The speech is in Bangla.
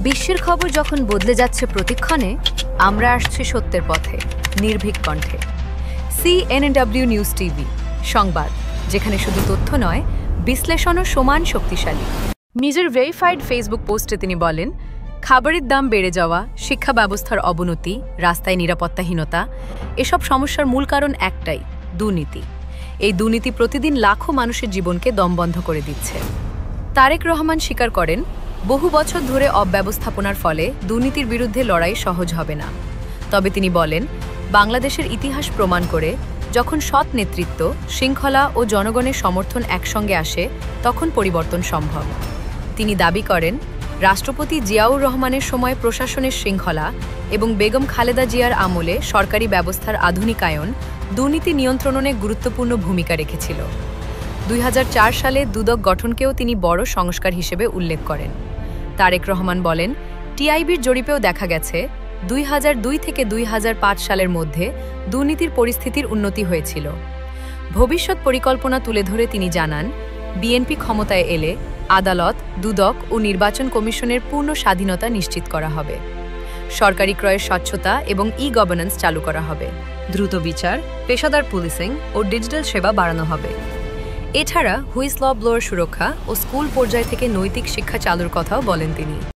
বিশ্বের খবর যখন বদলে যাচ্ছে প্রতিক্ষণে, আমরা আসছি সত্যের পথে, নির্ভীক কণ্ঠে। CNW নিউজ টিভি সংবাদ, যেখানে শুধু তথ্য নয়, বিশ্লেষণও সমান শক্তিশালী। নিজের ভেরিফাইড ফেসবুক পোস্টে তিনি বলেন, খাবারের দাম বেড়ে যাওয়া, শিক্ষা ব্যবস্থার অবনতি, রাস্তায় নিরাপত্তাহীনতা, এসব সমস্যার মূল কারণ একটাই, দুর্নীতি। এই দুর্নীতি প্রতিদিন লাখো মানুষের জীবনকে দমবন্ধ করে দিচ্ছে। তারেক রহমান স্বীকার করেন, বহু বছর ধরে অব্যবস্থাপনার ফলে দুর্নীতির বিরুদ্ধে লড়াই সহজ হবে না। তবে তিনি বলেন, বাংলাদেশের ইতিহাস প্রমাণ করে, যখন সৎ নেতৃত্ব, শৃঙ্খলা ও জনগণের সমর্থন একসঙ্গে আসে, তখন পরিবর্তন সম্ভব। তিনি দাবি করেন, রাষ্ট্রপতি জিয়াউর রহমানের সময় প্রশাসনের শৃঙ্খলা এবং বেগম খালেদা জিয়ার আমলে সরকারি ব্যবস্থার আধুনিকায়ন দুর্নীতি নিয়ন্ত্রণে গুরুত্বপূর্ণ ভূমিকা রেখেছিল। 2004 সালে দুদক গঠনকেও তিনি বড় সংস্কার হিসেবে উল্লেখ করেন। তারেক রহমান বলেন, টিআইবির জরিপেও দেখা গেছে 2002 থেকে 2005 সালের মধ্যে দুর্নীতির পরিস্থিতির উন্নতি হয়েছিল। ভবিষ্যৎ পরিকল্পনা তুলে ধরে তিনি জানান, বিএনপি ক্ষমতায় এলে আদালত, দুদক ও নির্বাচন কমিশনের পূর্ণ স্বাধীনতা নিশ্চিত করা হবে। সরকারি ক্রয়ের স্বচ্ছতা এবং ই-গভর্নেন্স চালু করা হবে। দ্রুত বিচার, পেশাদার পুলিশিং ও ডিজিটাল সেবা বাড়ানো হবে। এছাড়া হুইসল ব্লোয়ার সুরক্ষা ও স্কুল পর্যায় থেকে নৈতিক শিক্ষা চালুর কথাও বলেন তিনি।